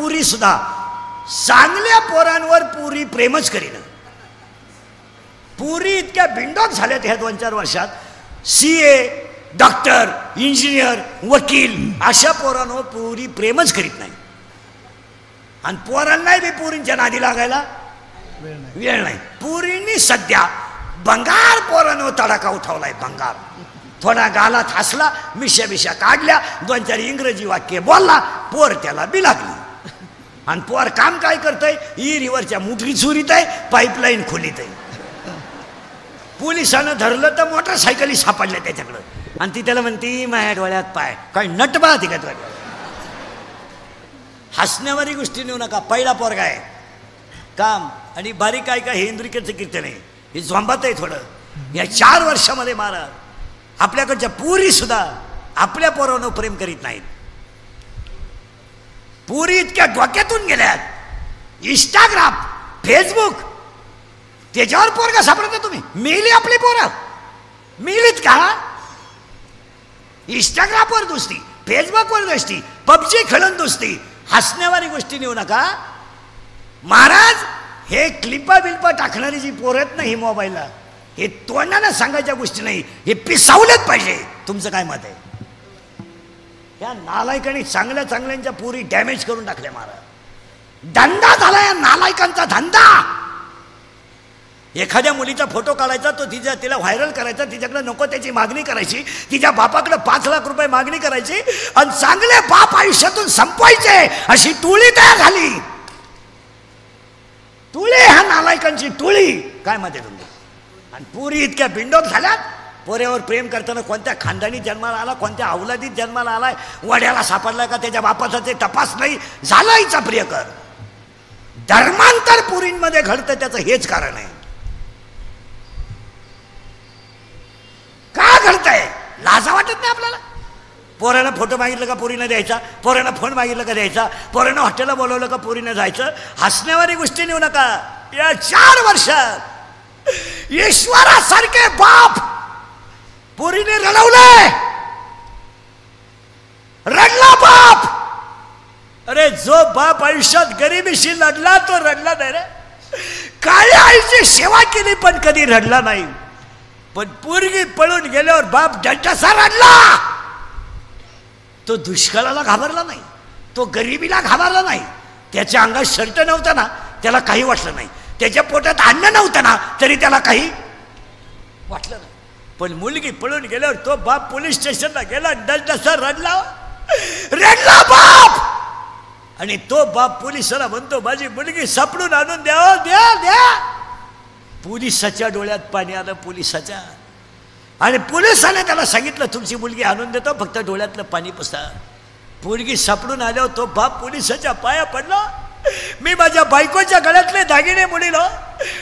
पुरी सुद्धा चांगल्या पोरांवर पुरी प्रेमच करीन. पुरी इतक्या बिंडॉक झाल्यात ह्या 2-4 वर्षात. CA, डॉक्टर, इंजिनियर, वकील अशा पोरांवर पुरी प्रेमच करीत नाही. आणि पोरांनाही बी पुरींच्या नादी लागायला वेळ नाही. पुरींनी सध्या बंगार पोरांवर तडाखा उठवलाय. बंगार थोडा गालात हसला, मिशा काढल्या, 2-4 इंग्रजी वाक्य बोलला, पोर त्याला बी लागली. आणि पोर काम काय करतंय? रिव्हरच्या मुठरी चोरीत आहे, पाईपलाईन खोलीत आहे. पोलिसानं धरलं तर मोटरसायकली सापडल्या त्याच्याकडं. आणि ती त्याला म्हणती माझ्या डोळ्यात पाय. काय नटबा ती का? हसण्यावारी गोष्टी नेऊ नका. पहिला पोरगा आहे काम. आणि बारीक काय का हे इंद्रिकेचं कीर्तन आहे, हे झोंबात आहे थोडं. या 4 वर्षामध्ये मारा आपल्याकडच्या पुरी सुद्धा आपल्या पोरांवर प्रेम करीत नाहीत. पुरी इतक्या डोक्यातून गेल्यात. इंस्टाग्राम, फेसबुक त्याच्यावर पोरगा सापडता तुम्ही. मेली आपली पोरं, मेलीत का? इंस्टाग्रामवर दोस्ती, फेसबुकवर दोस्ती, PUBG खेळून दोस्ती. हसण्यावारी गोष्टी नेऊ नका महाराज. हे क्लिपा बिल्पा टाकणारी जी पोरं आहेत ना ही मोबाईलला, हे तोंडानं सांगायच्या गोष्टी नाही, हे पिसावलेच पाहिजे. तुमचं काय मत आहे? या नालायकांनी चांगल्या पुरी डॅमेज करून टाकल्या महाराज. धंदा झाला या नालायकांचा धंदा. एखाद्या मुलीचा फोटो काढायचा, तो तिला व्हायरल करायचा, तिच्याकडे नको त्याची मागणी करायची, तिच्या बापाकडे 5 लाख रुपये मागणी करायची, आणि चांगले बाप आयुष्यातून संपवायचे अशी टोळी तयार झाली. टोळी, ह्या नालायकांची टोळी. काय मत आहे तुमचं? आणि पुरी इतक्या बिंडोक झाल्यात. पोऱ्यावर प्रेम करताना कोणत्या खानदानी जन्माला आला, कोणत्या अवलादीत जन्माला आलाय, वड्याला सापडलाय का, त्याच्या बापाचा ते तपास नाही झाला. हिचा प्रियकर धर्मांतर पुरींमध्ये घडतं, त्याचं हेच कारण आहे. का घडतंय? लाजा वाटत नाही आपल्याला? पोरानं फोटो मागितलं का पोरीनं द्यायचा, पोरानं फोन मागितलं का द्यायचा, पोरानं हॉटेलला बोलवलं का पोरीनं जायचं. हसण्यावारी गोष्टी नेऊ नका. या 4 वर्षात ईश्वरासारखे बाप पोरीने रडवलंय. रडला बाप. अरे जो बाप आयुष्यात गरिबीशी लढला तो रडला नाही रे. काळ्या आईची सेवा केली पण कधी रडला नाही. पण पोरगी पळून गेल्यावर बाप डंटासा रडला. तो दुष्काळाला घाबरला नाही, तो गरिबीला घाबरला नाही. त्याच्या अंगात शर्ट नव्हता ना त्याला काही वाटलं नाही, त्याच्या पोटात अन्न नव्हतं ना तरी त्याला काही वाटलं नाही. पण मुलगी पळून गेल्यावर तो बाप पोलीस स्टेशनला गेला, डंटासा रडला. रडला बाप. आणि तो बाप पोलिसाला म्हणतो माझी मुलगी सापडून आणून द्या, द्या द्या. पोलिसाच्या डोळ्यात पाणी आलं, पोलिसाच्या. आणि पोलिसाने त्याला सांगितलं तुमची मुलगी आणून देतो, फक्त डोळ्यातलं पाणी पुसा. मुलगी सापडून आल्यावर तो बाप पोलिसाच्या पाया पडला. मी माझ्या बायकोच्या गळ्यातले दागिने मोडीलो,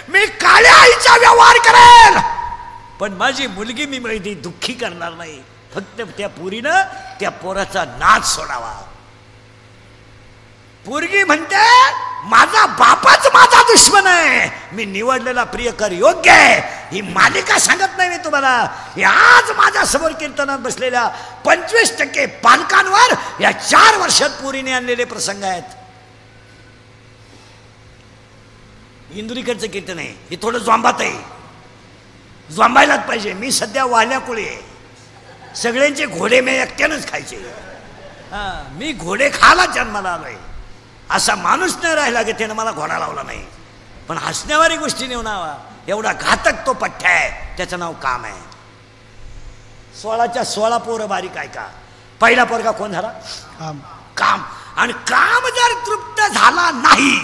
मी काळ्या आईचा व्यवहार करेल, पण माझी मुलगी मी माहिती दुःखी करणार नाही. फक्त त्या पोरीनं त्या पोराचा नाच सोडावा. पोरगी म्हणते माझा बापाच माझा दुश्मन आहे, मी निवडलेला प्रियकर योग्य आहे. ही मालिका सांगत नाही मी तुम्हाला. आज माझ्या समोर कीर्तनात बसलेल्या 25% पालकांवर या 4 वर्षात पोरीने आणलेले प्रसंग आहेत. इंदुरीकडचं कीर्तन आहे, हे थोडं झोंबात आहे, झोंबायलाच पाहिजे. मी सध्या वाल्या कुळी आहे, सगळ्यांचे घोडे मी एकट्यानंच खायचे. मी घोडे खायला जन्माला आलोय. असा माणूस नाही राहिला की त्यानं मला घोडा लावला नाही. पण हसण्यावारी गोष्टी नेऊ नावा. एवढा घातक तो पठ्ठा आहे, त्याचं नाव काम आहे. 16च्या 16 पोरं बारीक आहे का. पहिला पोरगा कोण झाला? काम. आणि काम जर तृप्त झाला नाही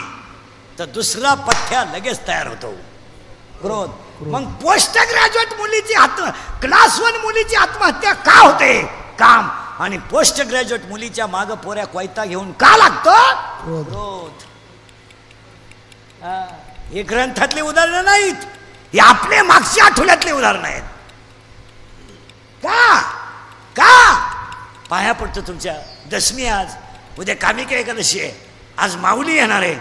तर दुसरा पठ्ठा लगेच तयार होतो, क्रोध. मग पोस्ट ग्रॅज्युएट मुलीची क्लास 1 मुलीची आत्महत्या का होते? काम. आणि पोस्ट ग्रॅज्युएट मुलीच्या माग पोऱ्या कोयता घेऊन का लागतो? क्रोध. हे ग्रंथातले उदाहरणं नाहीत, हे आपले मागच्या आठवड्यातले उदाहरण आहेत. का का पाया पडतो तुमच्या. दशमी आज, उद्या कामिका एकादशी आहे, आज माऊली येणार आहे.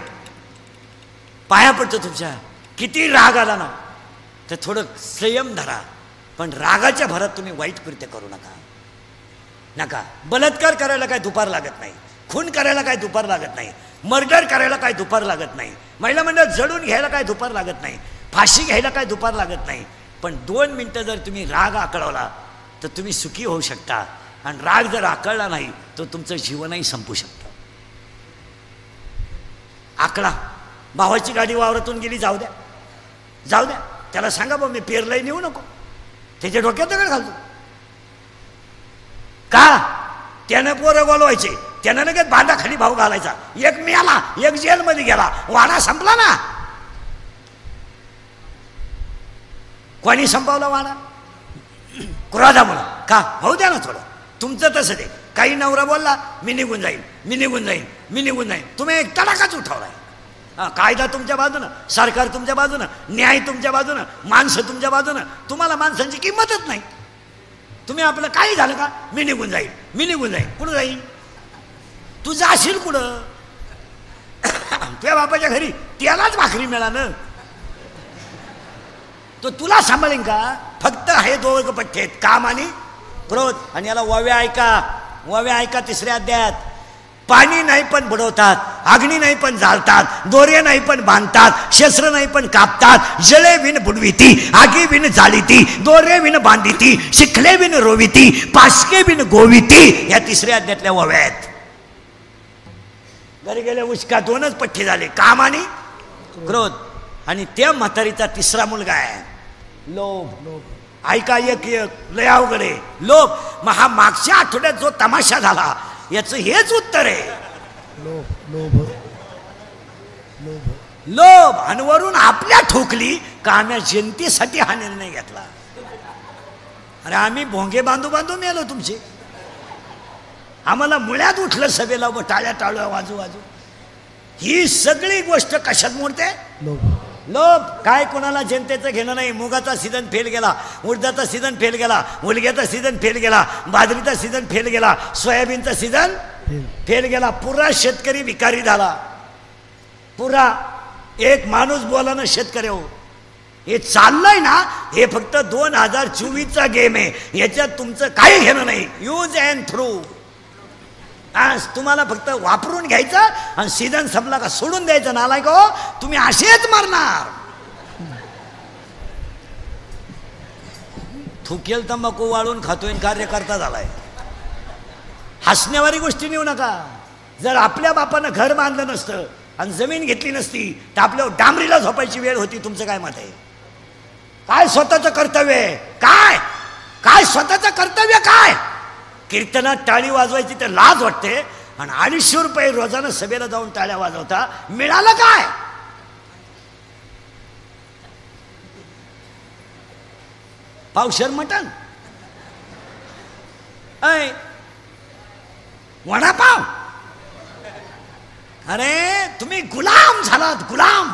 पाया पडतो तुमच्या. किती राग आला ना तर थोडं संयम धरा, पण रागाच्या भरात तुम्ही वाईट कृत्य करू नका. नका. बलात्कार करायला काय दुपार लागत नाही, खून करायला काय दुपार लागत नाही. मर्डर करायला काय दुपार लागत नाही, महिला मंडळ जडून घ्यायला काय दुपार लागत नाही, फाशी घ्यायला काय दुपार लागत नाही. पण 2 मिनटं जर तुम्ही राग आकळवला तर तुम्ही सुखी होऊ शकता, आणि राग जर आकळला नाही तर तुमचं जीवनही संपू शकतं. आकळा. भावाची गाडी वावरातून गेली, जाऊ द्या जाऊ द्या, त्याला सांगा बा मी पेरलंय नेऊ नको, त्याच्या डोक्यात दगड घालतो का? त्यानं पोरं बोलवायचे, त्यानं लगेच बांधाखाली भाऊ घालायचा, एक मिळाला एक जेलमध्ये गेला, वाडा संपला ना. कोणी संपवला वाडा? क्रोधामुळं का? होऊ द्या ना थोडं. तुमचं तसं ते काही नवरा बोलला मी निघून जाईन मी निघून जाईन मी निघून जाईन, तुम्ही एक तडाखाच उठवलाय. कायदा तुमच्या बाजूनं, सरकार तुमच्या बाजूनं, न्याय तुमच्या बाजूनं, माणसं तुमच्या बाजूनं, तुम्हाला माणसांची किंमतच नाही. तुम्ही आपलं काही झालं का मी निघून जाईन मी निघून जाईन. कुठं जाईन? तू जाशील कुठं? तुझ्या बापाच्या घरी त्यालाच भाकरी मिळालं, तो तुला सांभाळीन का? फक्त हे 2 पठ्ठे आहेत, काम आणि क्रोध. आणि याला वव्या ऐका 3ऱ्या अध्यायात. पाणी नाही पण बुडवतात, अग्नी नाही पण जाळतात, दोरे नाही पण बांधतात, शस्त्र नाही पण कापतात, जळे विण बुडविती, आगी विण जाळीती, दोरे विण बांधिती, शिखले विण रोविती, पाशके विण गोविती. या 3ऱ्या अध्यायातल्या वव्या आहेत. घरी गेले उचका 2च पठ्ठे झाले, काम आणि क्रोध. आणि त्या म्हातारीचा 3रा मुलगा आहे लोभ. ऐका एक लय अवघड आहे लोभ. मग हा मागच्या आठवड्यात जो तमाशा झाला याचं हेच उत्तर आहे, लोभ. आणि वरून आपल्या ठोकली का आम्ही जनतेसाठी हा निर्णय घेतला. अरे आम्ही भोंगे बांधू बांधू मेलो तुमचे. आम्हाला मुळ्यात उठलं सभेला, टाळ्या टाळ्या वाजू वाजू. ही सगळी गोष्ट कशात मोडते? लोभ. काय कोणाला जनतेचं घेणं नाही. मुगाचा सीझन फेल गेला, उडदाचा सीझन फेल गेला, मुलग्याचा सीझन फेल गेला, बाजरीचा सीझन फेल गेला, सोयाबीनचा सीझन फेल गेला. पुरा शेतकरी भिकारी झाला. पुरा एक माणूस बोला ना शेतकरी हो. हे चाललंय ना, हे फक्त 2024चा गेम आहे. याच्यात तुमचं काही घेणं नाही. Use and through. आज तुम्हाला फक्त वापरून घ्यायचं आणि सीझन संपला का सोडून द्यायचं. नालायक हो, तुम्ही असेच मरणार. थुकेल तंबाखू वाळून खातोय कार्यकर्ता झालाय. हसण्यावारी गोष्टी नेऊ नका. जर आपल्या बापानं घर बांधलं नसतं आणि जमीन घेतली नसती तर आपल्यावर डांबरीला झोपायची वेळ होती. तुमचं काय मत आहे? काय स्वतःचं कर्तव्य आहे? काय काय स्वतःचं कर्तव्य काय? कीर्तनात टाळी वाजवायची तर लाज वाटते, आणि 250 रुपये रोजानं सभेला जाऊन टाळ्या वाजवता. मिळालं काय? पावशेर मटण, ऐ वडापाव. अरे तुम्ही गुलाम झालात, गुलाम.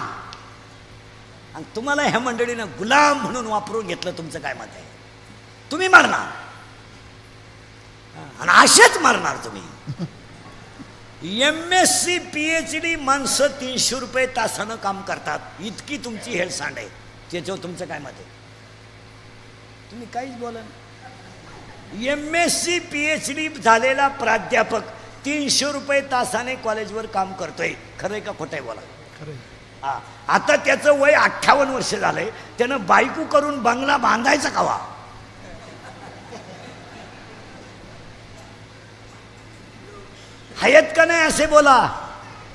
आणि तुम्हाला ह्या मंडळीनं गुलाम म्हणून वापरून घेतलं. तुमचं काय मत आहे? तुम्ही मरणार आणि असेच मरणार तुम्ही. MSc PhD माणसं 300 रुपये तासानं काम करतात. इतकी तुमची हेळसांड आहे. त्याच्यावर तुमचं काय मत आहे? तुम्ही काहीच बोला. MSc PhD झालेला प्राध्यापक 300 रुपये तासाने कॉलेजवर काम करतोय. खरंय का खोटं आहे? बोला. हा, आता त्याचं वय 58 वर्ष झालंय. त्यानं बायको करून बंगला बांधायचा कवा? हयत का नाही असे बोला.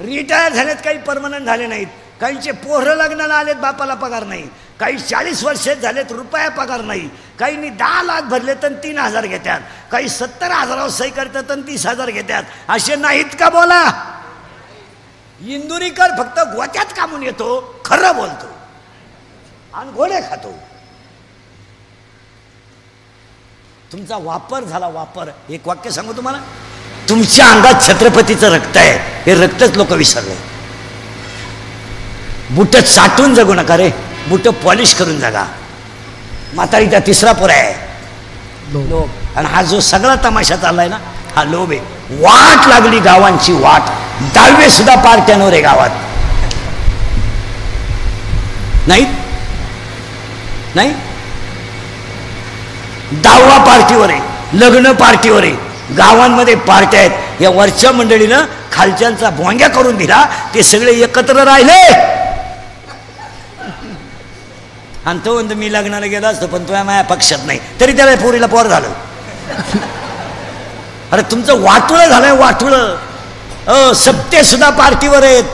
रिटायर झालेत, काही परमनंट झाले नाहीत. काहींचे पोरं लग्नाला आलेत, बापाला पगार नाही. काही 40 वर्ष झालेत, रुपया पगार नाही. काहींनी 10 लाख भरले तर 3,000 घेतात. काही 70,000 सही करतात तर 30,000 घेतात. असे नाहीत का? बोला. इंदुरीकर फक्त गोत्यात कामून येतो, खरं बोलतो आणि घोडे खातो. तुमचा वापर झाला, वापर. एक वाक्य सांगू तुम्हाला. तुमच्या अंगात छत्रपतीचं रक्त आहे, हे रक्तच लोक विसरले. बुट साठून जगू नका रे, बुट पॉलिश करून जगा. म्हातारीचा 3रा पोर आहे लोभ. आणि हा जो सगळा तमाशा चाललाय ना, हा लोभ आहे. वाट लागली गावांची वाट. 10वे सुद्धा पार्ट्यांवर आहे गावात. नाही नाही 10वा पार्टीवर आहे, लग्न पार्टीवर आहे. गावांमध्ये पार्ट्या आहेत. या वरच्या मंडळीनं खालच्यांचा भोंग्या करून दिला, ते सगळे एकत्र राहिले. आणि तो म्हणतो मी लग्नाला गेला असतो पण तुझ्या माझ्या पक्षात नाही, तरी त्याला पोरीला पोर झालं. अरे तुमचं वाटुळं झालंय, वाटुळं. सत्य सुद्धा पार्टीवर आहेत,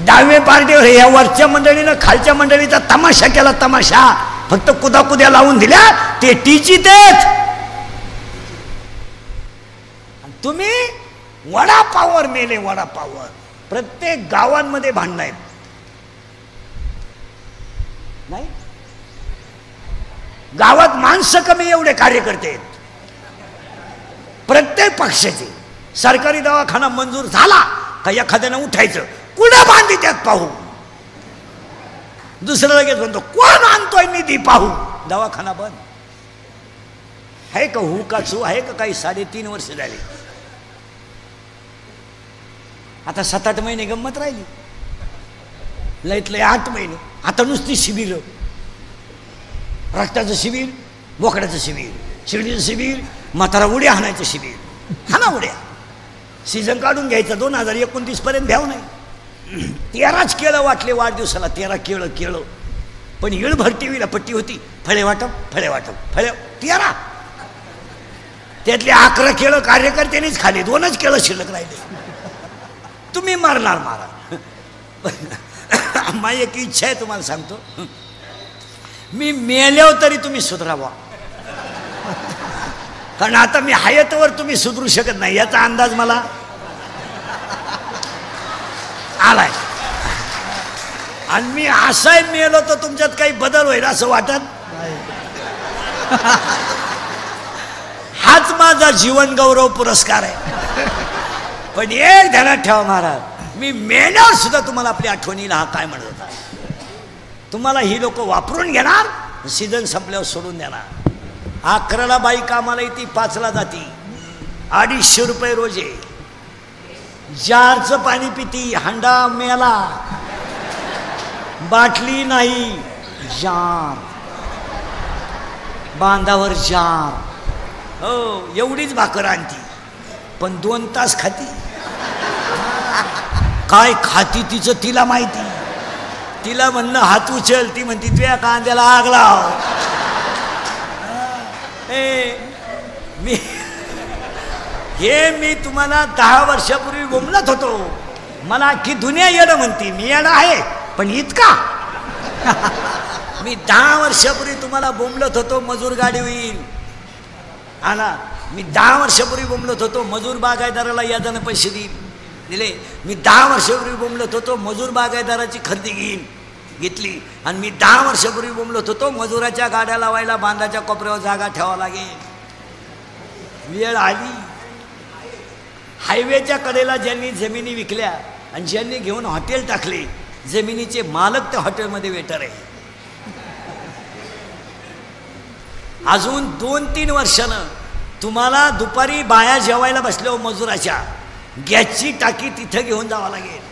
डावे पार्टीवर. या वरच्या मंडळीनं खालच्या मंडळीचा तमाशा केला, तमाशा. फक्त कुदाकुद्या लावून दिल्या, ते टीचित आहेत. तुम्ही वडापाववर मेले, वडापाववर. प्रत्येक गावांमध्ये भांडण आहेत. नाही गावात माणसं कमी, एवढे कार्यकर्ते आहेत प्रत्येक पक्षाचे. सरकारी दवाखाना मंजूर झाला का एखाद्यानं उठायचं, कुठं बांधी त्यात पाहू. दुसरं लगेच म्हणतो कोण आणतोय निधी पाहू. दवाखाना बंद आहे का, हू का चू आहे का काही. 3.5 वर्ष झाली, आता 7-8 महिने गंमत राहिली, लयत लय 8 महिने. आता नुसती शिबिर, रक्ताचं शिबिर, बोकड्याचं शिबिर, शिडीचं शिबिर, म्हातारा उड्या हाणायचं शिबिर. हाना उड्या, सीझन काढून घ्यायचं. 2029 पर्यंत भ्याव नाही. 13च केळं वाटले वाढदिवसाला, 13 केळं. पण येळभर टीव्हीला पट्टी होती, फळे वाटप, फळे वाटप, फळे 13. त्यातले 11 केळं कार्यकर्त्यांनीच खाली, 2च केळं शिल्लक राहिले. तुम्ही मारणार मारा. माझी एक इच्छा आहे, तुम्हाला सांगतो, मी मेल्यावर तरी तुम्ही सुधरावा. कारण आता मी हयातवर तुम्ही सुधरू शकत नाही, याचा अंदाज मला आलाय. आणि मी असाही मेलो तर तुमच्यात काही बदल होईल असं वाटत. हाच माझा जीवन गौरव पुरस्कार आहे. पण एक ध्यानात ठेवा महाराज, मी मेल्यावर सुद्धा तुम्हाला आपली आठवणीला हा काय म्हणत होता. तुम्हाला ही लोक वापरून घेणार, सीझन संपल्यावर सोडून देणार. 11ला बाई कामाला येते, 5ला जाती, 250 रुपये रोजे. जारचं पाणी पिती, हंडा मेला, बाटली नाही, जार, बांधावर जार. हो, एवढीच भाकर आणती, पण 2 तास खाती. काय खाती तिचं तिला माहिती. तिला म्हणणं हात उचल, ती म्हणती तुझ्या कांद्याला आग लाव. मी तुम्हाला 10 वर्षापूर्वी बोंबलत होतो. मला अख्खी दुनिया येणं म्हणती, मी येणं आहे पण इतका. मी 10 वर्षापूर्वी तुम्हाला बोंबलत होतो मजूर गाडी होईल. हा ना, मी 10 वर्षापूर्वी बोंबलत होतो मजूर बागायतदाराला यादानं पैसे दिले. मी 10 वर्षापूर्वी बोंबलत होतो मजूर बागायतदाराची खरेदी घेतली. आणि मी 10 वर्षापूर्वी बोंबलत होतो मजुराच्या गाड्या लावायला बांधाच्या कोपऱ्यावर जागा ठेवावा लागेल. वेळ आली. हायवेच्या कडेला ज्यांनी जमिनी विकल्या आणि ज्यांनी घेऊन हॉटेल टाकले, जमिनीचे मालक त्या हॉटेलमध्ये वेटर आहे. अजून 2-3 वर्षानं तुम्हाला दुपारी बाया जेवायला बसल्यावर मजुराच्या गॅसची टाकी तिथं घेऊन जावं लागेल.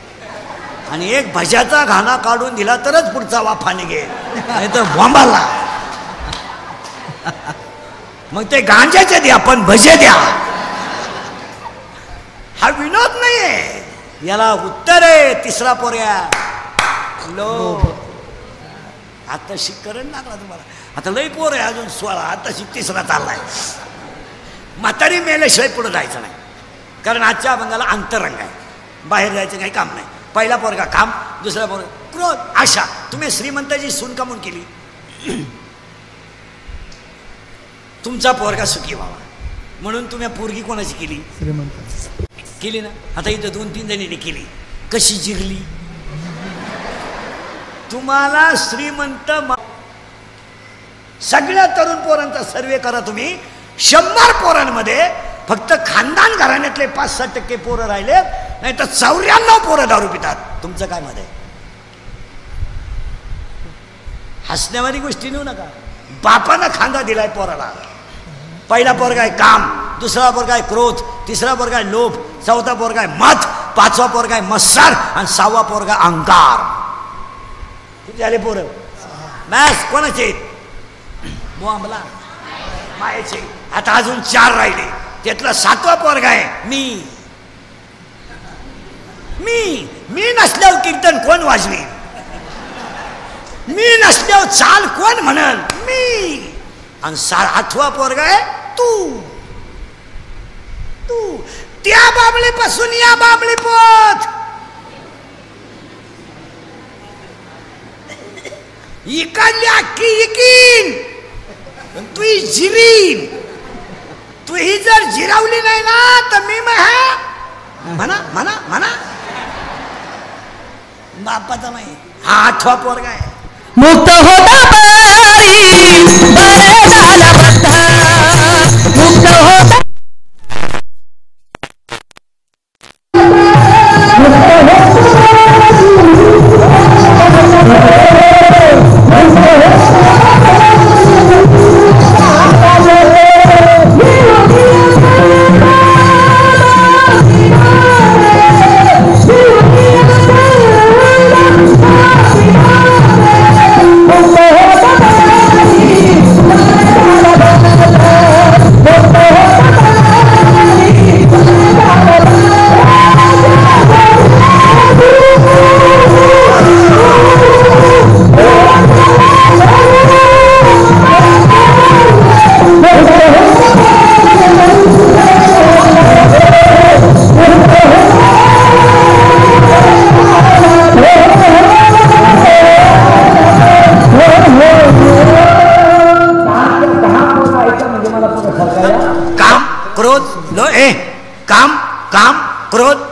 आणि एक भज्याचा घाणा काढून दिला तरच पुढचा वाफा निघेल, नाही तर बॉम्बाला. मग ते गांजाचे द्या पण भजे द्या. हा विनोद नाहीये, याला उत्तर आहे. 3रा पोऱ्या लो. आता शिकरण लागला तुम्हाला. आता लई पोर आहे, अजून 16. आता 3रा चाललाय. म्हातारी मेल्याशिवाय पुढे जायचं नाही. कारण आजच्या अभंगाला अंतरंग आहे, बाहेर जायचं काही काम नाही. पहिला पोरगा काम, दुसरा पोरगा क्रोध, आशा. तुम्ही श्रीमंताची सून का म्हणून केली? तुमचा पोरगा सुखी व्हावा म्हणून. तुम्ही पोरगी कोणाची केली? श्रीमंत केली ना. आता इथं 2-3 जणींनी केली. कशी जिरली? तुम्हाला श्रीमंत. सगळ्या तरुण पोरांचा सर्वे करा तुम्ही. 100 पोरांमध्ये फक्त खानदान घराण्यातले 5-6% पोरं राहिले, नाही तर 94 पोरं दारू पितात. तुमचं काय मत आहे? हसण्यावारी गोष्टी नेऊ नका. बापानं खांदा दिलाय पोराला. पहिला पोरगा आहे काम, दुसरा पोरगा आहे क्रोध, 3रा पोरगा आहे लोभ, 4था पोरगा आहे मत, 5वा पोरगा आहे मत्सर आणि 6वा पोरगा अहंकार. किती झाले पोरं? बस. कोणाचे? बोंबला मायाचे. आता अजून 4 राहिले. त्यातला 7वा पोरगा आहे मी. मी मी नसल्यावर कीर्तन कोण वाजवी, मी नसल्यावर चाल कोण म्हणल, मी. आणि 8वा पोरगा आहे तू. तू त्या बाबळीपासून या बाबळी पोत, इकडली अख्खी इकीन, तू जिरीन. तू ही जर जिरावली नाही ना तर मी म्हणा म्हणा म्हणा बापाचा नाही. हा 8वा पोरगा आहे. मुक्त होता पारी बरे झाला बद्धा, मुक्त होता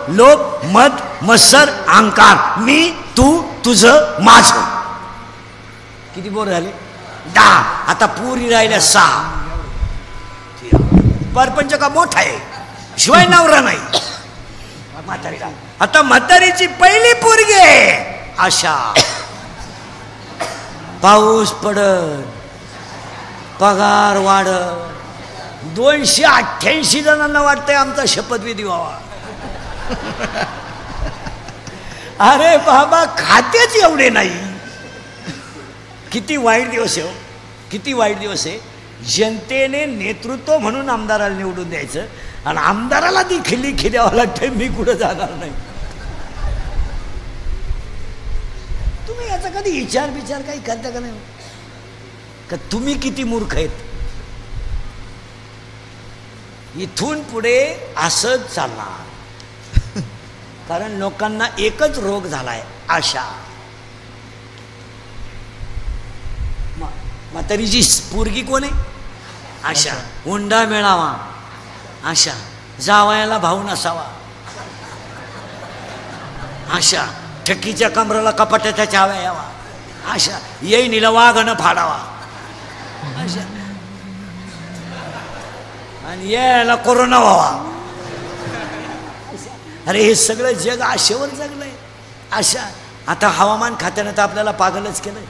लोभ मद मत्सर अहंकार, मी तू तुझं माझं. किती बोर झाले? 10. आता पुरी राहिल्या 6. परपंच का मोठा आहे, शिवाय नवरा नाही. म्हातारीला आता म्हातारीची पहिली पोरगी आहे आशा. पाऊस पडत, पगार वाढत, 288 जणांना वाटतंय आमचा शपथविधी व्हावा. अरे बाबा खातेच एवढे नाही. किती वाईट दिवस आहे, किती वाईट दिवस आहे. जनतेने नेतृत्व म्हणून आमदाराला निवडून द्यायचं आणि आमदाराला ती खिल्ली खिद्यावं लागते, मी कुठं जाणार नाही. तुम्ही याचा कधी विचार काही करता का नाही का? तुम्ही किती मूर्ख आहेत. इथून पुढे असंच चालणार, कारण लोकांना एकच रोग झालाय, आशा. म्हातारीची पोरगी कोण आहे? आशा. हुंडा मिळावा आशा, जावयाला भाऊ नसावा आशा, ठकीच्या कमराला कपाट्याच्या चाव्या यावा आशा, येईनीला वाघानं फाडावा आशा, आणि यायला कोरोना व्हावा. अरे हे सगळं जग आशेवर जगलंय. आशा. आता हवामान खात्यानं तर आपल्याला पागलच केलंय.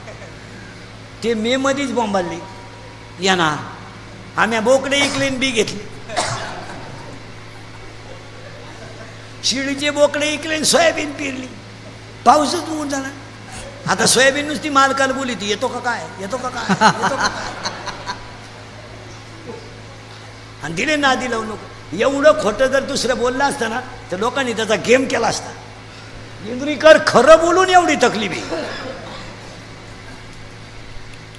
ते मे मध्येच बोंबालली येणार, आम्ही बोकडे इकले बी घेतले, शिळीचे बोकडे इकले, सोयाबीन पेरली, पाऊसच होऊन जाणार. आता सोयाबीन नुसती मालकाला बोली ती येतो का काय, येतो का काय, येतो का काय, आणि दिले नादी लावू नको. एवढं खोटं जर दुसरं बोललं असतं ना तर लोकांनी त्याचा गेम केला असता. इंद्रिकर खरं बोलून एवढी तकलीफ.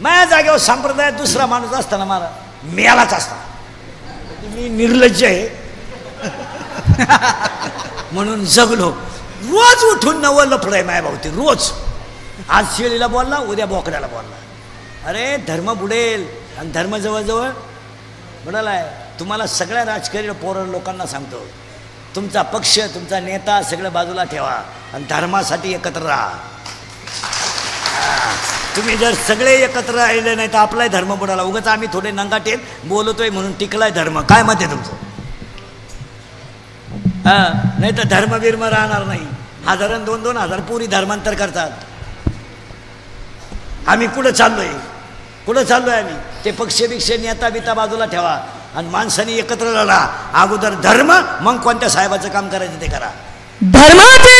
माझ्या जागेवर संप्रदायात दुसरा माणूस असताना मला मेलाच असता. मी निर्लज्ज आहे म्हणून जगलो. रोज उठून नवं लफडं आहे माझ्या भावती, रोज. आज शेळीला बोलला, उद्या बोकड्याला बोलला. अरे धर्म बुडेल, आणि धर्म जवळजवळ बुडाला आहे. तुम्हाला सगळ्या राजकीय पोरं लोकांना सांगतो, तुमचा पक्ष, तुमचा नेता सगळं बाजूला ठेवा आणि धर्मासाठी एकत्र राहा. तुम्ही जर सगळे एकत्र राहिले नाही तर आपलाही धर्म बुडाला. उगाच आम्ही थोडे नंगाटेल बोलतोय म्हणून टिकलाय धर्म. काय मत आहे तुमचं? हां, नाही तर धर्मबिर्म राहणार नाही. 1000 आणि 2,000 पुरी धर्मांतर करतात. आम्ही कुठं चाललोय, कुठं चाललोय आम्ही? ते पक्ष नेता बिता बाजूला ठेवा आणि माणसांनी एकत्र राहा. अगोदर धर्म, मग कोणत्या साहेबाचं काम करायचं ते करा. धर्माचे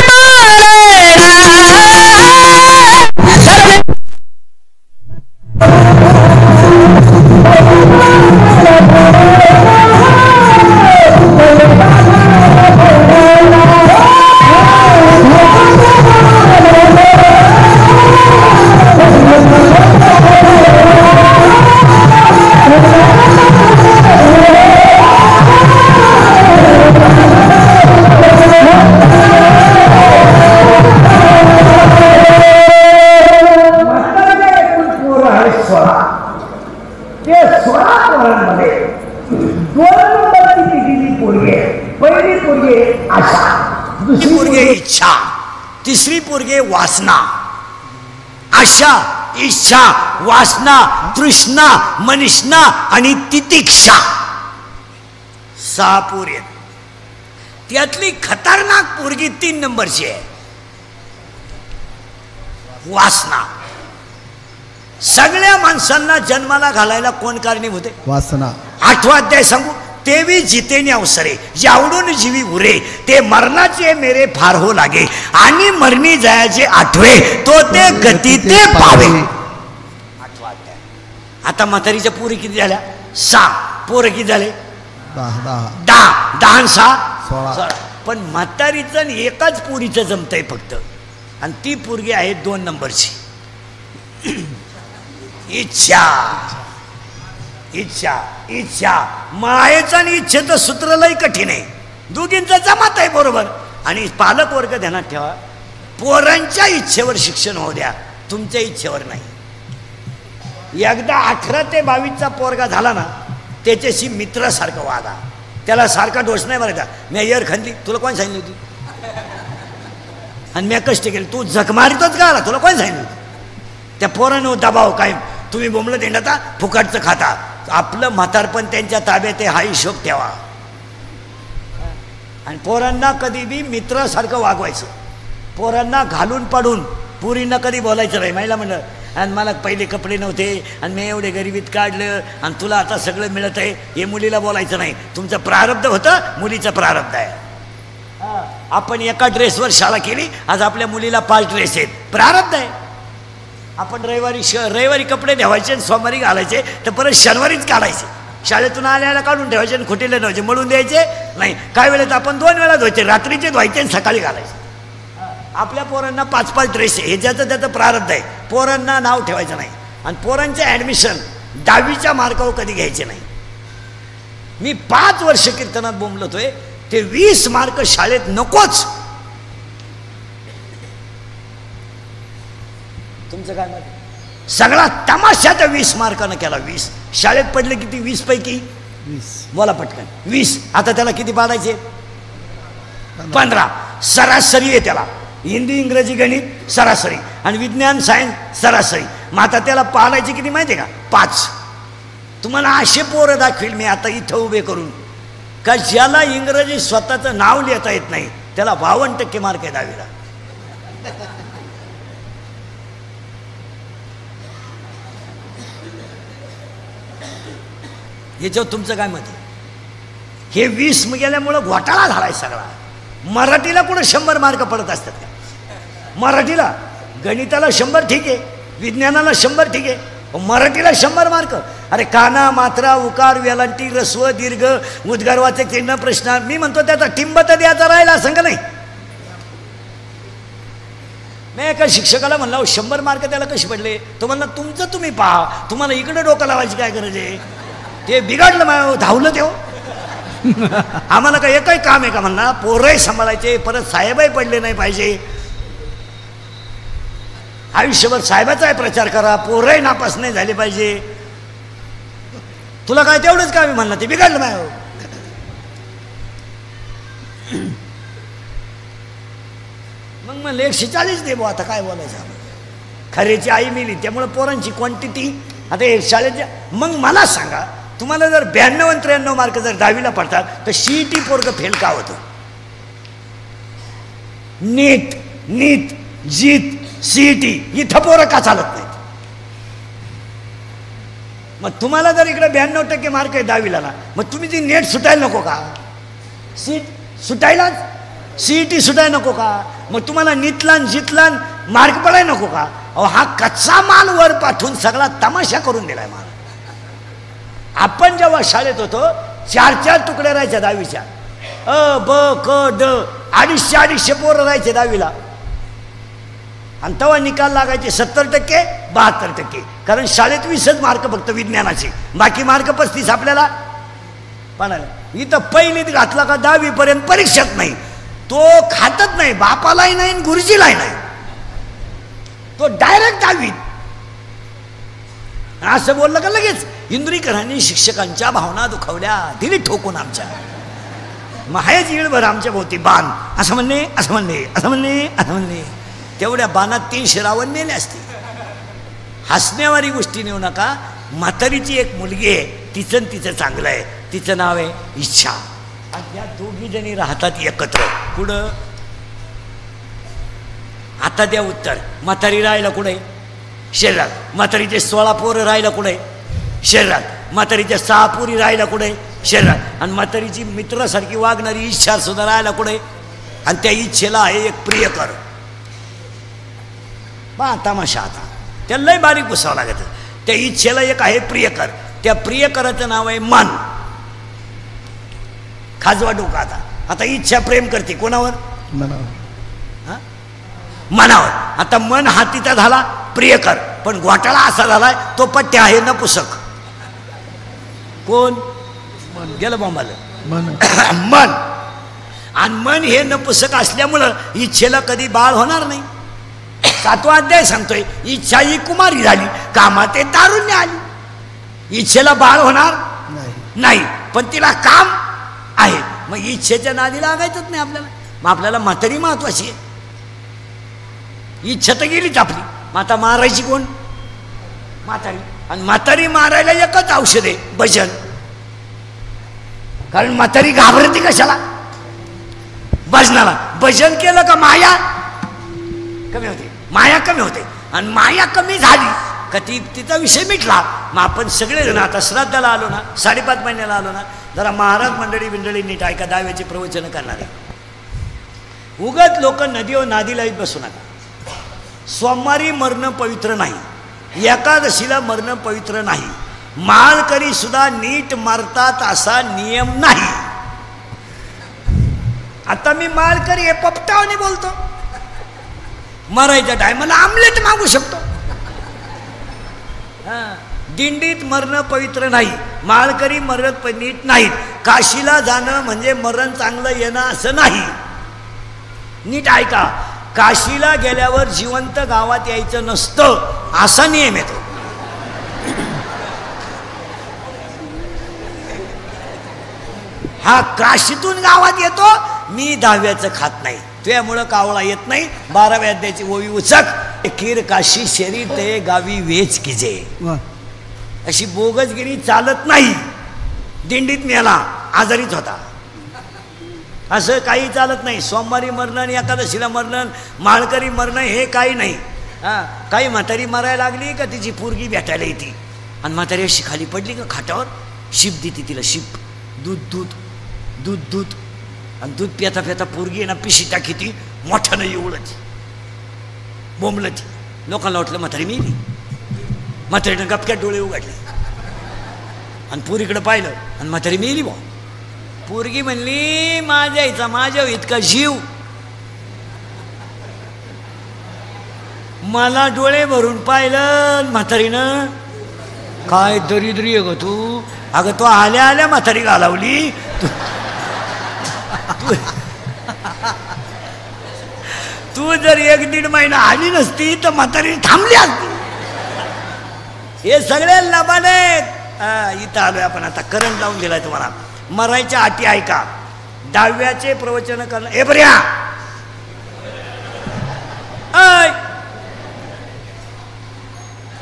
16. ते 16 पोरांमध्ये 2 नंबरची दिलेली पोरगी आहे. पहिली पोरगी आशा, दुसरी पोरगी इच्छा, तिसरी पोरगी वासना. आशा, इच्छा, वासना, तृष्णा, मनिष्णा आणि तितिक्षा 6 पोरी आहेत. त्यातली खतरनाक पोरगी 3 नंबरची आहे, वासना. सगळ्या माणसांना जन्माला घालायला कोण कारणीभूत आहे? वासना. 8वां अध्याय सांगू, तेवी जितेने अवसरे जावडून जीवी उरे, ते मरणाचे मेरे फार हो लागे, आणि मरणी जायाचे आठवे, तो ते गती ते पावे. 8वां अध्याय. आता म्हातारीच्या पोरी किती झाल्या? 6. पोरं किती झाले? 10. 10 आणि 6 16. पण म्हातारीचं एकाच पोरीचं जमतंय फक्त, आणि ती पोरगी आहे 2 नंबरची. इच्छा, इच्छा, इच्छा. मायेचं आणि इच्छेचं सूत्र लय कठीण आहे. दोघींचं जमत आहे बरोबर. आणि पालक वर्ग ध्यानात ठेवा, पोरांच्या इच्छेवर शिक्षण होऊ द्या, तुमच्या इच्छेवर नाही. एकदा 18 ते 22चा पोरगा झाला ना, त्याच्याशी मित्रासारखं वागा. त्याला सारखा डोस नाही मारायचा. मी एअर खाल्ली, तुला कोण सांगितली होती? आणि मी कष्ट केले, तू झक मारितोच का? तुला कोण सांगितलं? त्या पोरानं दबाव काय, तुम्ही बोंबलं देण्याचा फुकटचं खाता. आपलं म्हातारपण त्यांच्या ताब्यात आहे, हा हिशोब ठेवा. आणि पोरांना कधी बी मित्रासारखं वागवायचं. पोरांना घालून पाडून पुरींना कधी बोलायचं नाही. महिला म्हणलं, आणि मला पहिले कपडे नव्हते, आणि मी एवढे गरिबीत काढलं, आणि तुला आता सगळं मिळत आहे, हे मुलीला बोलायचं नाही. तुमचं प्रारब्ध होतं, मुलीचं प्रारब्ध आहे. आपण एका ड्रेसवर शाळा केली, आज आपल्या मुलीला 5 ड्रेस आहेत, प्रारब्ध आहे. आपण रविवारी कपडे ठेवायचे, सोमवारी घालायचे, तर परत शनिवारीच काढायचे. शाळेतून आल्याला काढून ठेवायचे आणि खोटीले ठेवायचे, मळून द्यायचे नाही. काय वेळेत आपण 2 वेळा धुवायचे, रात्रीचे धुवायचे आणि सकाळी घालायचे. आपल्या पोरांना 5-5 ड्रेस आहे, हे ज्याचं त्याचं प्रारब्ध आहे. पोरांना नाव ठेवायचं नाही. आणि पोरांचे ॲडमिशन 10वीच्या मार्कावर कधी घ्यायचे नाही. मी 5 वर्ष कीर्तनात बोंबलतोय, ते 20 मार्क शाळेत नकोच. तुमचं काय मत? सगळा तमाशा त्या 20 मार्कानं केला. 20 शाळेत पडले किती? 20 पैकी 20. बोला पटकन. 20. आता त्याला किती पाडायचे? 15. सरासरी आहे त्याला. हिंदी, इंग्रजी, गणित सरासरी, आणि विज्ञान, सायन्स सरासरी. मग आता त्याला पाडायचे किती माहिती आहे का? 5. तुम्हाला असे पोरं दाखवील मी आता इथं उभे करून, का ज्याला इंग्रजी स्वतःचं नाव लिहिता येत नाही, त्याला 52% मार्क आहे 10वीला. याच्यावर तुमचं काय मत आहे? हे 20 गेल्यामुळं घोटाळा झालाय सगळा. मराठीला कुठं 100 मार्क पडत असतात का? मराठीला, गणिताला 100 ठीक आहे, विज्ञानाला 100 ठीक आहे, मराठीला 100 मार्क. अरे काना, मात्रा, उकार, वेलांटी, रस्व, दीर्घ, उद्गारवाचक चिन्ह, प्रश्न. मी म्हणतो त्याचा टिंब तर द्यायचा राहिला, सांगा नाही. मी एका शिक्षकाला म्हणला, 100 मार्क त्याला कसे पडले? तो म्हणला, तुमचं तुम्ही पहा, तुम्हाला इकडे डोकं लावायची काय गरज आहे? ते बिघडलं मा धावलं ते. आम्हाला काय एकही काम आहे का? म्हणणार पोरही सांभाळायचे, परत साहेबही पडले नाही पाहिजे. आयुष्यभर साहेबाचा प्रचार करा, पोरही नापास नाही झाले पाहिजे. तुला काय तेवढंच काम आहे? म्हणलं ते बिघडलं माय. मग म्हणलं 140 दे बुवा, आता काय बोलायचं. खरेची आई मिली, त्यामुळे पोरांची क्वांटिटी आता हे शाळेच्या. मग मला सांगा, तुम्हाला जर 92 आणि 93 मार्क जर 10वीला पडतात, तर CET पोरग फेल का होतं? नीट, जीत, CET इथं पोरं का चालत नाहीत? मग तुम्हाला जर इकडे 92% मार्क आहे 10वीला ना, मग तुम्ही ती नेट सुटायला नको का? सुटायला CET सुटायला नको का? मग तुम्हाला नीटला जितला मार्क पडायला नको का? अहो, हा कच्चा माल वर पाठवून सगळा तमाशा करून दिलाय माल. आपण जेव्हा शाळेत होतो, 4-4 तुकड्या राहायच्या 10वीच्या. अ, ब, क, ड, 250 पोरं राहायचे 10वीला. आणि तेव्हा निकाल लागायचे 70%, 72%. कारण शाळेत 20च मार्क फक्त विज्ञानाचे, बाकी मार्क 35 आपल्याला पडायला. इथं पहिलीत घातला का 10वी पर्यंत परीक्षाच नाही. तो खातच नाही, बापालाही नाही, गुरुजीलाही नाही. तो डायरेक्ट 10वीत. असं बोललं का लगेच इंद्रिकरांनी शिक्षकांच्या भावना दुखावल्या, दिली ठोकून आमच्या. मग हायच येळभर आमच्या भोवती बाण, असं म्हणणे असं म्हणणे असं म्हणणे असं म्हणणे. तेवढ्या बाणात 300 रावण नेले असते. हसण्यावारी गोष्टी नेऊ नका. म्हातारीची एक मुलगी आहे, तिचं चांगलं आहे, तिचं नाव आहे इच्छा. आणि या दोघी जणी राहतात एकत्र. कुठं? आता द्या उत्तर. म्हातारी राहायला कुठे? शरीरात. म्हातारीचे 16 पोरं राहायला कुठे? शरीरात. म्हातारीच्या 6 पोरी राहायला कुठे? शरीरात. आणि म्हातारीची मित्रासारखी वागणारी इच्छा सुद्धा राहायला कुठे? आणि त्या इच्छेला आहे एक प्रियकर. बा तमाशा आता त्याला लय बारीक पुसावं लागत. त्या इच्छेला एक आहे प्रियकर. त्या प्रियकराचं नाव आहे मन. खाजवा डोका. आता इच्छा प्रेम करते कोणावर? मनावर. आता मन हातीचा झाला प्रियकर, पण घोटाळा असा झालाय तो पट्ट्या आहे न पुसक. कोण? गेलं बॉम्बाला मन. आणि मन हे न पुसक असल्यामुळं इच्छेला कधी बाळ होणार नाही. 7वा अध्याय सांगतोय इच्छा ही कुमारी झाली, कामात तारुण्य आली. इच्छेला बाळ होणार नाही, पण तिला काम आहे. मग इच्छेच्या नादी लागायचंच नाही आपल्याला. मग आपल्याला म्हातारी महत्वाची आहे. इच्छा तर गेलीच आपली. मग आता मारायची कोण? म्हातारी. आणि म्हातारी मारायला एकच औषध आहे, भजन. कारण म्हातारी घाबरती कशाला? भजनाला. भजन केलं का माया कमी होते. माया कमी होते. आणि माया कमी झाली का तिचा विषय मिटला. मग आपण सगळेजण आता श्राद्धाला आलो ना, 5.5 महिन्याला आलो ना, जरा महाराज मंडळी नीट ऐका. दहाव्याची प्रवचन करणार आहे. उगत लोक नदीवर नादी लाईत बसू नका. सोमवारी मरणं पवित्र नाही, एकादशीला मरणं पवित्र नाही, माळकरी सुद्धा नीट मारतात असा नियम नाही. आता मी माळकरी हे पपटावाने बोलतो. मरायच्या टायमाला आमलेट मागू शकतो. दिंडीत मरणं पवित्र नाही, माळकरी मरत नीट नाहीत. काशीला जाणं म्हणजे मरण चांगलं येणं असं नाही. नीट ऐका. काशीला गेल्यावर जिवंत गावात यायचं नसतं असा नियम येतो. हा काशीतून गावात येतो. मी 10व्याचं खात नाही, त्यामुळं कावळा येत नाही. 12व्या अध्यायाची ओवी उचक. कीर काशी शरीर ते गावी वेच किजे. अशी बोगसगिरी चालत नाही. दिंडीत मेला आजारीच होता असं काही चालत नाही. सोमवारी मरणं आणि एकादशीला मरणं, माळकरी मरणं हे काही नाही. काही म्हातारी मरायला लागली का तिची पोरगी भेटायला येते. आणि म्हातारी अशी खाली पडली का खाटावर शिप देते तिला. शिप दूध दूध दूध दूध. आणि दूध पिता पिता पोरगी आहे ना पिशी टाकी ती मोठ्यानं एवढंच बोंबलती. लोकांना वाटलं म्हातारी मेली. म्हातारीनं गपक्यात डोळे उघडले आणि पोरीकडे पाहिलं आणि म्हातारी मेली. बा पोरगी म्हणली माझ्या इथं माझ्या इतका जीव. मला डोळे भरून पाहिलं. म्हातारीनं काय दरिद्री आहे ग तू. अगं तो आल्या आल्या म्हातारी घालावली. तू जर 1-1.5 महिना आली नसती तर म्हातारी थांबली असती. हे सगळे लबाड आहेत. इथं आलोय आपण. आता करंट लावून दिलाय तुम्हाला. मरायच्या अटी ऐका. 10व्याचे प्रवचन करणं. ए बऱ्या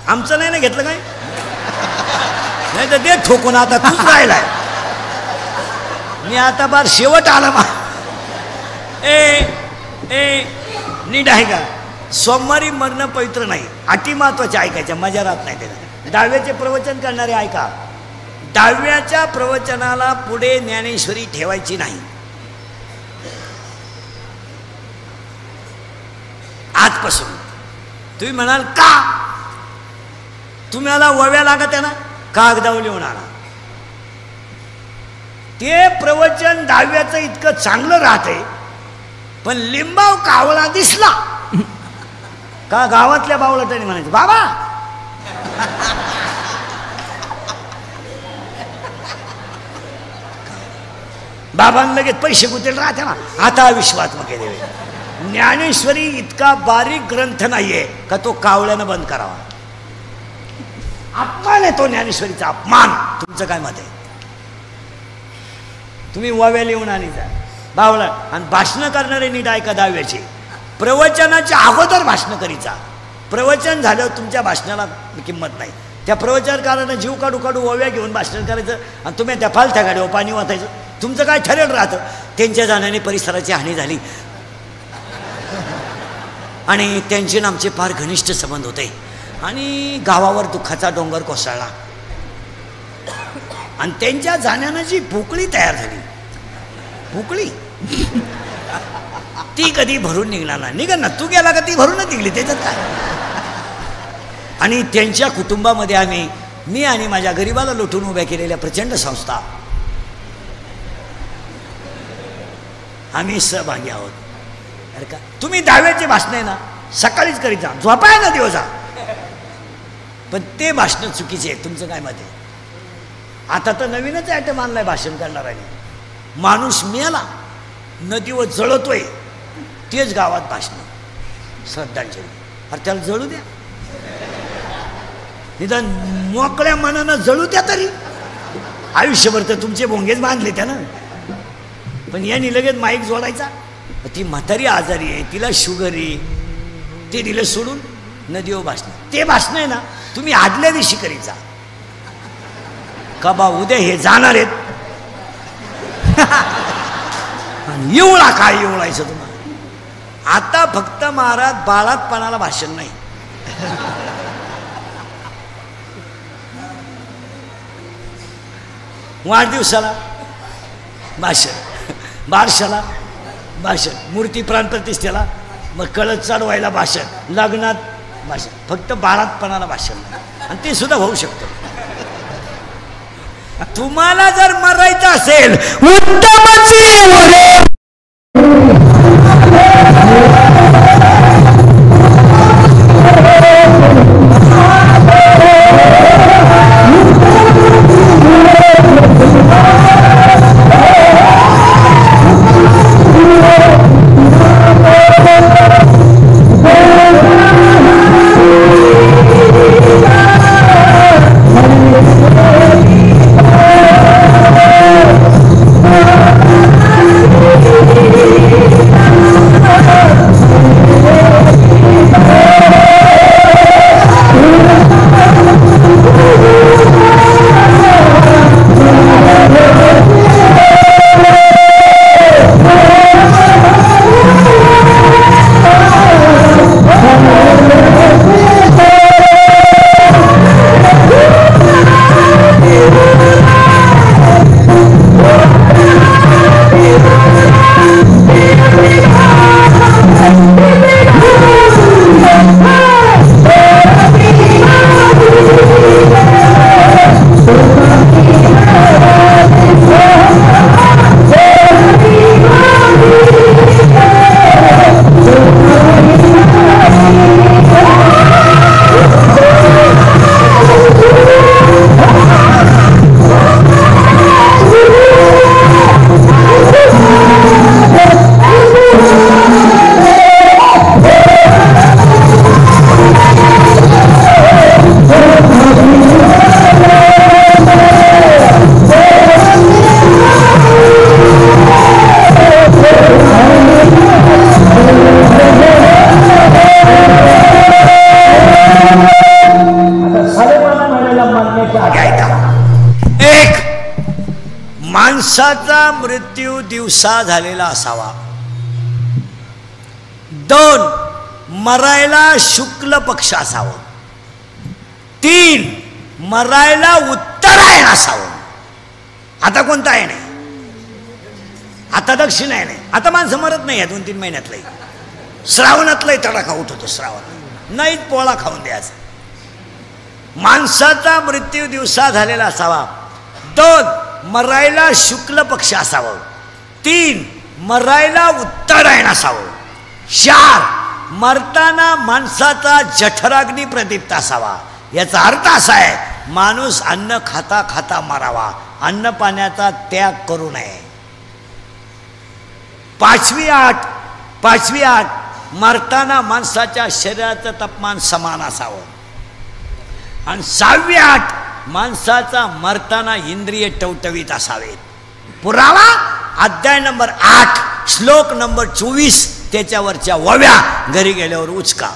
आमचं नाही ना घेतलं काय? नाही तर दे ठोकून. आता तूच राहिलाय. मी आता बार शेवट आला. नीट आहे का? सोमवारी मरणं पवित्र नाही. अटी महत्वाच्या ऐकायच्या, मजा राहत नाही त्याला. 10व्याचे प्रवचन करणारे ऐका. 10व्याच्या प्रवचनाला पुढे ज्ञानेश्वरी ठेवायची नाही. आजपासून तुम्ही म्हणाल का? तुम्हाला वव्या लागत आहे ना, कागदावर लिहून आणा. ते प्रवचन 10व्याचं इतकं चांगलं राहते, पण लिंबाव कावळा दिसला का गावातल्या बावळटाने म्हणायचं बाबा बाबांना लगेच पैसे गुतेल राहते ना. आता विश्वात्मक देवे. ज्ञानेश्वरी इतका बारीक ग्रंथ नाहीये का तो कावळ्यानं बंद करावा. अपमान आहे तो, ज्ञानेश्वरीचा अपमान. तुमचं काय मत आहे? तुम्ही वाव्या लिहून आणि जा बावळा. आणि भाषणं करणारे नीट ऐका 10व्याचे. प्रवचनाच्या अगोदर भाषण करीचा. प्रवचन झाल्यावर तुमच्या भाषणाला किंमत नाही. त्या प्रवचनकारानं जीव काढू काढू ओव्या घेऊन भाषण करायचं आणि तुम्ही त्या फालत्या गाडीवर पाणी वाचायचं. तुमचं काय ठरेल राहतं. त्यांच्या जाण्याने परिसराची हानी झाली आणि त्यांचे आमचे फार घनिष्ठ संबंध होते आणि गावावर दुःखाचा डोंगर कोसळला आणि त्यांच्या जाण्यानं जी पोकळी तयार झाली, पोकळी ती कधी भरून निघणार नाही. निघ ना, तू गेला का ती भरूनच निघली, त्याच्यात काय. आणि त्यांच्या कुटुंबामध्ये आम्ही, मी आणि माझ्या गरिबाला लुटून उभ्या केलेल्या प्रचंड संस्था, आम्ही सहभागी आहोत. अरे का तुम्ही 10व्याचे भाषण आहे ना सकाळीच करीत जा, झोपाय ना दिवसा, पण ते भाषण चुकीचे आहे. तुमचं काय मत आहे? आता तर नवीनच आयटम आणलाय भाषण करणाऱ्याने. माणूस मेला, नदीवर जळतोय, तेच गावात भाषण, श्रद्धांजली. अरे त्याला जळू द्या, निदान मोकळ्या मनानं जळू द्या तरी. आयुष्यभर तर तुमचे भोंगेच बांधले त्यानं, पण यांनी लगेच माईक जोडायचा. ती म्हातारी आजारी आहे, तिला शुगर आहे, ते दिलं सोडून नदीवर भाषण. ते भाषण आहे ना तुम्ही आदल्या दिवशी करीत जा का बा उद्या हे जाणार आहेत. एवढा काय एवढायचं तुम्हाला. आता फक्त महाराज बाळातपणाला भाषण नाही, वाढदिवसाला भाषण, बारशाला भाषण, मूर्ती प्राणप्रतिष्ठेला, मग कळस चढवायला भाषण, लग्नात भाषण. फक्त बाळातपणाला भाषण नाही, आणि ते सुद्धा होऊ शकतं. तुम्हाला जर मरायचं असेल उत्तमची उरे माणसाचा मृत्यू दिवसा झालेला असावा. 2 मरायला शुक्ल पक्ष असावं. 3 मरायला उत्तरायण असावं. आता कोणता आहे नाही, आता दक्षिणायन आहे. आता माणसं मरत नाही या 2-3 महिन्यातलंही. श्रावणातलाही तडाखा उठवतो, श्रावण नाहीत पोळा खाऊन द्यायचा. माणसाचा मृत्यू दिवसा झालेला असावा. 2 मरायला शुक्ल पक्ष असावं. 3 मरायला उत्तरायण असावं. 4 मरताना माणसाचा जठराग्नी प्रदीप्त असावा. याचा अर्थ असा आहे माणूस अन्न खाता खाता मरावा, अन्न पाण्याचा त्याग करू नये. 5वी अट मरताना माणसाच्या शरीराचं तापमान समान असावं. आणि 6वी अट, माणसाचा मरताना इंद्रिय टवटवीत असावेत. पुरावा अध्याय नंबर 8 श्लोक नंबर 24, त्याच्यावरच्या ओव्या घरी गेल्यावर उचका.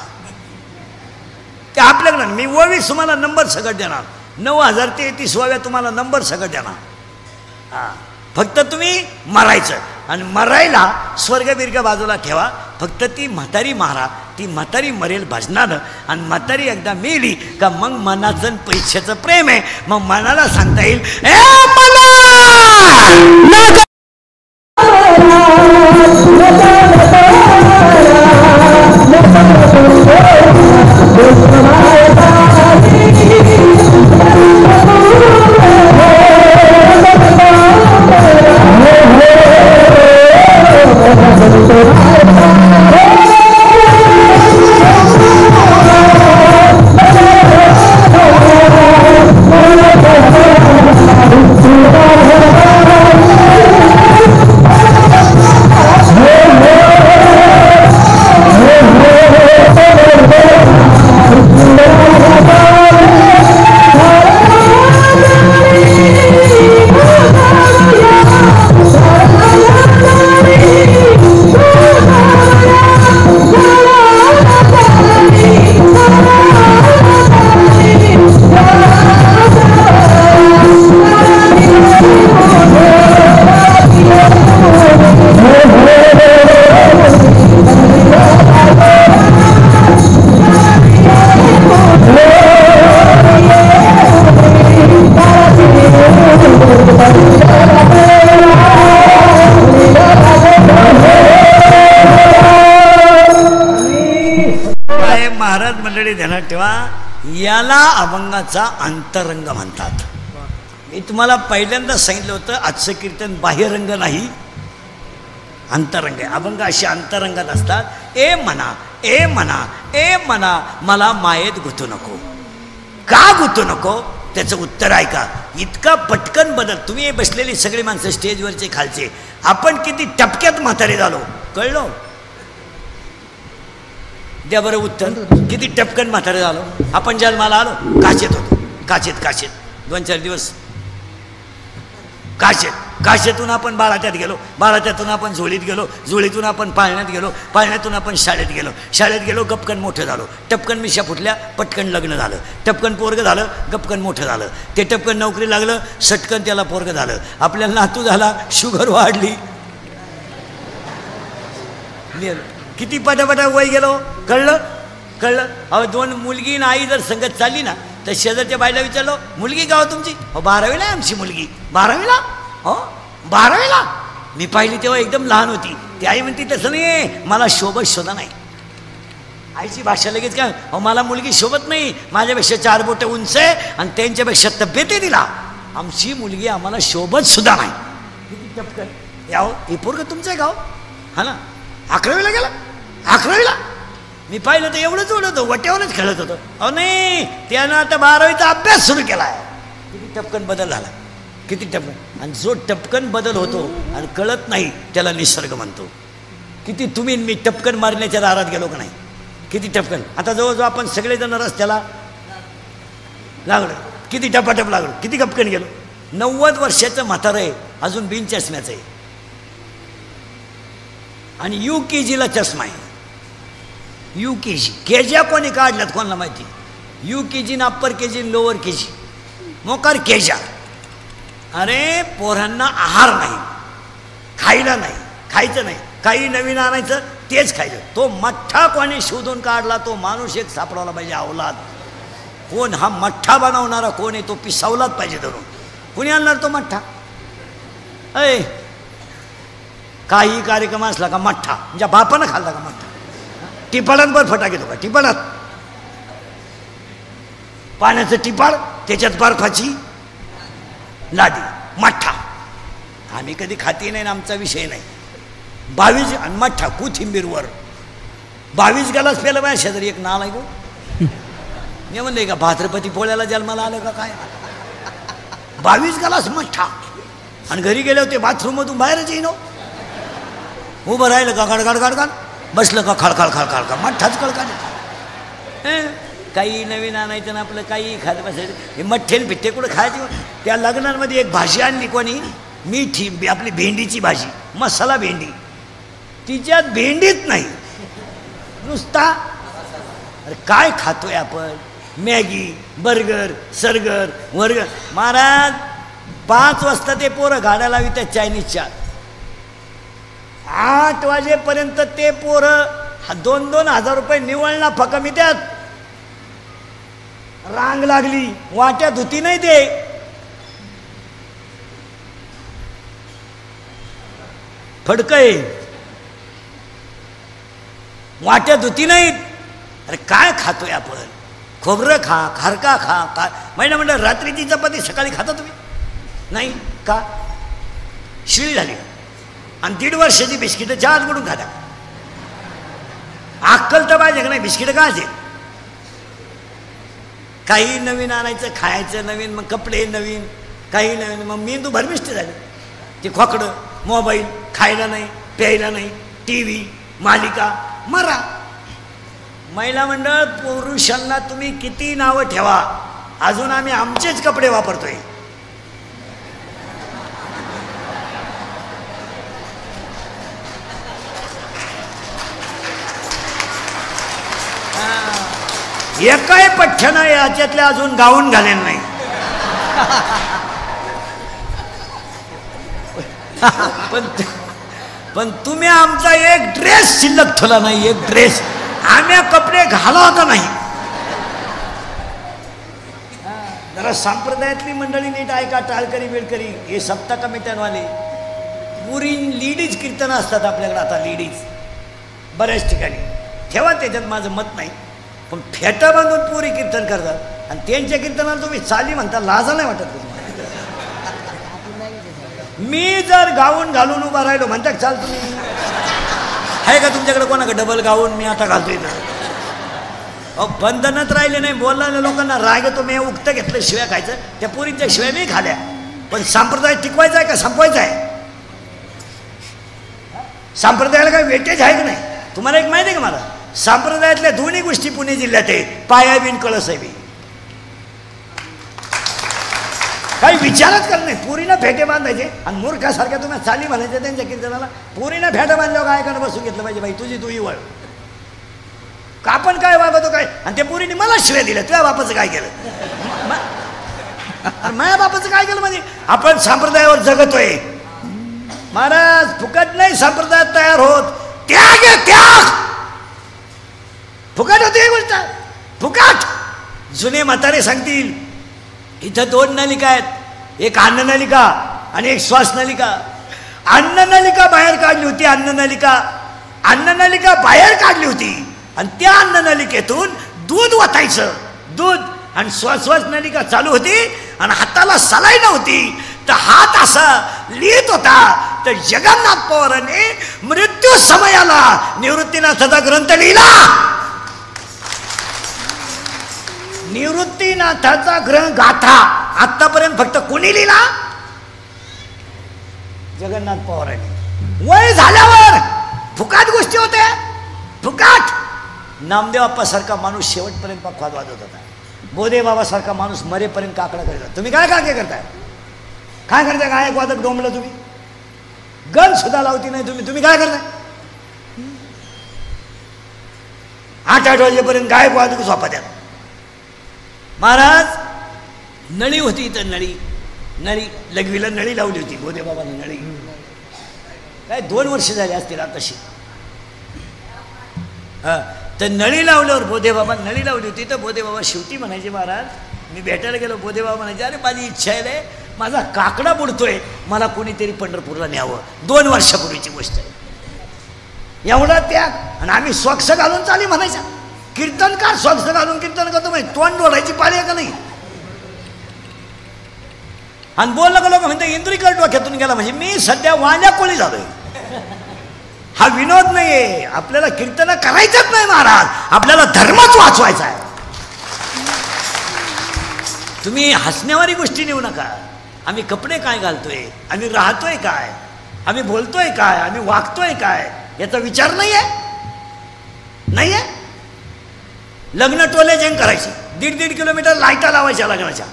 ते आपल्याकडे मी ओवी तुम्हाला नंबर सगळं देणार, 9033 ओव्या तुम्हाला नंबर सगळं देणार. हां, फक्त तुम्ही मरायचं आणि मरायला स्वर्गबिर्ग बाजूला ठेवा. फक्त ती म्हातारी मारा, ती म्हातारी मरेल भजनानं. आणि म्हातारी एकदा मेली का मग मनाचं परीक्षेचं प्रेम आहे. मग मनाला सांगता येईल, ए मला ध्यानात ठेवा, याला अभंगाचा अंतरंग म्हणतात. मी तुम्हाला पहिल्यांदा सांगितलं होतं, आजचं कीर्तन बाह्यरंग नाही, अंतरंग आहे. अभंग असे अंतरंगात असतात. ए म्हणा, ए म्हणा, ए म्हणा, मला मायेत गुंतू नको. का गुंतू नको त्याचं उत्तर ऐका. इतका पटकन बदल. तुम्ही बसलेली सगळी माणसं स्टेजवरचे खालचे, आपण किती टपक्यात म्हातारे झालो कळलो. द्या बरं उत्तर, किती टपकन म्हातारे झालो. आपण जन्माला आलो काचेत होतो, काचेत 2-4 दिवस काशेतून आपण बाळात्यात गेलो, बाळात्यातून आपण झोळीत गेलो, झोळीतून आपण पाळण्यात गेलो, पाळण्यातून आपण शाळेत गेलो, गपकन मोठं झालो. टपकन मिशा फुटल्या, पटकन लग्न झालं, टपकन पोरगं झालं, गपकन मोठं झालं. ते टपकन नोकरी लागलं, सटकन त्याला पोरगं झालं. आपल्याला नातू झाला, शुगर वाढली, किती पटापटा वय गेलो. कळलं. अहो 2 मुलगी आणि आई जर संगत चालली ना, तर शेजारच्या बाईला विचारलो, मुलगी का हो तुमची? हो 12वीला आहे आमची मुलगी. 12वीला? हो 12वीला. मी पाहिली तेव्हा एकदम लहान होती. ती आई म्हणती तसं नाही, मला शोधा नाही. आईची भाषा लगेच काय, अहो मला मुलगी शोभत नाही, माझ्यापेक्षा 4 बोटं उंच आहे आणि त्यांच्यापेक्षा तब्येत आहे तिला, आमची मुलगी आम्हाला शोभत सुद्धा नाही. किती टपकन. याहो हे पोरगं तुमचं आहे का हो? हा ना, 11वीला गेला. 11वीला मी पाहिलं तर एवढंच होतं, वट्यावरच खेळत होतं. अहो नाही, त्यानं आता 12वीचा अभ्यास सुरू केला आहे. किती टपकन बदल झाला, किती टपकन. आणि जो टपकन बदल होतो आणि कळत नाही त्याला निसर्ग म्हणतो. किती तुम्ही मी टपकन मारण्याच्या दारात गेलो का नाही, किती टपकन. आता जवळजवळ आपण सगळेजण रस्त्याला लागलो, किती टपाटप लागलो, किती टपकन गेलो. 90 वर्षाचं म्हातारं आहे, अजून बिन चष्म्याचं आहे आणि UKGला चष्मा आहे. UKG केज्या कोणी काढल्यात कोणाला माहिती. UKG ना अप्पर KG लोअर KG मोकार केजा. अरे पोरांना आहार नाही, खायला नाही, खायचं नाही, काही नवीन आणायचं तेच खायचं. तो मठ्ठा कोणी शोधून काढला, तो माणूस एक सापडवला पाहिजे. अवलाद कोण, हा मठ्ठा बनवणारा कोण आहे, तो पिसावलाच पाहिजे धरून. कोणी आणणार तो मठ्ठा? अय काही कार्यक्रम असला का मठ्ठा, म्हणजे बापानं खाल्ला का मठ्ठा. टिपाडांवर फटाके घेतो का, टिपाडात पाण्याचं टिपाड, त्याच्यात बर्फाची लादी, मठ्ठा. आम्ही कधी खाती नाही, आमचा विषय नाही. 22 आणि मठ्ठा कोथिंबीरवर 22 ग्लास प्यायला माझ्या शेजारी एक नाल आहे गो. मी म्हणले का भाद्रपती पोळ्याला जन्माला आलं का काय. 22 ग्लास मठ्ठा. आणि घरी गेले होते बाथरूममधून बाहेरच येईन. उभं राहिलं का गडगड गडगड, बसलं का खळखळ खळखळ का, मठ्ठाच कळका. काही नवीन आणायचं ना आपलं काही खात बसायचं. हे मठ्ठेन पिठ्ठे कुठं खायची. त्या लग्नांमध्ये एक भाजी आणली कोणी, मीठी आपली भेंडीची भाजी, मसाला भेंडी, तिच्यात भेंडीच नाही, नुसता. अरे काय खातोय आपण, मॅगी, बर्गर, सर्गर, वर्गर. महाराज 5 वाजता ते पोरं गाड्या लावितात चायनीजच्या, 8 वाजेपर्यंत ते पोरं 2-2 हजार रुपये निवळणा फकमित्यात. रांग लागली, वाट्यात होती नाही ते. फडकय वाट्यात होती नाहीत. अरे काय खातोय आपण, खोबरं खा, खारका खा, का महिना म्हणलं रात्रीची चपाती सकाळी खाता तुम्ही नाही का, शिळी झाली. आणि 1.5 वर्षाची बिस्किटं चहात बुडून खाता. अक्कल तर पाहिजे का नाही, बिस्किटं खायचे. काही नवीन आणायचं, खायचं नवीन, मग कपडे नवीन, काही नवीन, मग मेंदू भरमिष्ट झाले. ते खोकडं, मोबाईल, खायला नाही, प्यायला नाही, टी व्ही, मालिका, मरा. महिला मंडळ, पुरुषांना तुम्ही किती नावं ठेवा, अजून आम्ही आमचेच कपडे वापरतोय. एकाही पठ्ठ्यानं याच्यातल्या अजून गाऊन घालेल नाही. पण तुम्ही आमचा एक ड्रेस शिल्लक ठेवला नाही, एक ड्रेस. आम्ही कपडे घाला का नाही. जरा संप्रदायातली मंडळी नीट ऐका, टाळकरी बिळकरी, हे सप्ता कमिट्यांवाले. पुरी लेडीज कीर्तन असतात आपल्याकडे आता, लेडीज बऱ्याच ठिकाणी. ठेवा, त्याच्यात माझं मत नाही, पण फेटा बांधून पुरी कीर्तन करतात. आणि त्यांच्या कीर्तनाला तुम्ही चाली म्हणता, लाजा नाही वाटत तुम्हाला. मी जर गाऊन घालून उभा राहिलो म्हणतात चाल तुम्ही, आहे का तुमच्याकडे कोणाकडे डबल गाऊन मी आता घालतो इथं. अहो बंधनात राहिले नाही. बोलणाऱ्या लोकांना राग येतो. मी उक्त घेतलं शिव्या खायचं, त्या पुरींच्या शिव्या मी खाल्या. पण संप्रदाय टिकवायचा आहे का संपवायचा आहे. संप्रदायाला काही वेटेज आहे की नाही. तुम्हाला एक माहिती आहे का, मला संप्रदायातल्या दोन्ही गोष्टी पुणे जिल्ह्यात आहे, पाया बिन कळस आहे बी. काही विचारच करत नाही. पुरीनं फेटे बांधायचे आणि मूर्खासारख्या तुम्ही चाली म्हणायचे त्यांच्या कीर्तनाला. पुरीनं फेटे बांधल्यावर काय करणं बसून घेतलं पाहिजे. बाई तुझी तू वळ, आपण काय वागतो काय. आणि त्या पुरीने मला शिव्या दिल्या, तुझ्या बापाचं काय केलं, माझ्या बापाचं काय केलं. म्हणजे आपण संप्रदायावर जगतोय. महाराज फुकट नाही संप्रदायात तयार होत. त्याग आहे त्याग. फुकट होती ही गोष्ट, फुकट. जुने म्हातारे सांगतील, इथं 2 नलिका आहेत, एक अन्न नलिका आणि एक श्वास नलिका. अन्न नलिका बाहेर काढली होती, अन्न नलिका बाहेर काढली होती. आणि त्या अन्न नलिकेतून दूध वाटायचं, दूध. आणि श्वास नलिका चालू होती आणि हाताला सलाई नव्हती, तर हात असा लिहित होता. तर जगन्नाथ पवारांनी मृत्यू समयाला निवृत्तीनाथाचा ग्रंथ लिहिला. निवृत्तीनाथाचा गाथा आतापर्यंत फक्त कोणी लिहिला, जगन्नाथ पवारांनी. वय झाल्यावर फुकाट गोष्टी होत्या, फुकाट. नामदेव बाप्पासारखा माणूस शेवटपर्यंत पक्वाद वाजवत होता. बोधे बाबासारखा माणूस मरेपर्यंत काकडा करतात. तुम्ही काय काय करताय, काय करताय. गायक वादक डोंबलं तुम्ही, गण सुद्धा लावती नाही तुम्ही काय करताय. 8 वाजेपर्यंत गायक वादक झोपा द्या. महाराज नळी होती इथं, नळी लघवीला नळी लावली होती बोधे बाबाने. नळी काय 2 वर्ष झाली असतील तशी. तर नळी लावल्यावर बोधे बाबा नळी लावली होती. तर बोधे बाबा शेवटी म्हणायचे, महाराज मी भेटायला गेलो. बोधे बाबा म्हणायचे, अरे माझी इच्छा आहे रे, माझा काकडा बुडतोय, मला कोणीतरी पंढरपूरला न्यावं. 2 वर्षापूर्वीची गोष्ट आहे. एवढा त्याग. आणि आम्ही स्वक्ष घालून चाली म्हणायचा. कीर्तनकार स्वक्ष घालून कीर्तन करतो म्हणजे तोंड ओढायची पाळी आहे का नाही. आणि बोललं का लोक म्हणते इंद्रिकल डोक्यातून गेला. म्हणजे मी सध्या वाण्या कोळी झालोय. हा विनोद नाहीये. आपल्याला कीर्तन करायचंच नाही महाराज, आपल्याला धर्मच वाचवायचा आहे. तुम्ही हसण्यावारी गोष्टी नेऊ नका. आम्ही कपडे काय घालतोय, आम्ही राहतोय काय, आम्ही बोलतोय काय, आम्ही वागतोय काय, याचा विचार नाहीये. लग्न टोले जंग करायची, 1.5 किलोमीटर लाईटा लावायच्या लग्नाच्या.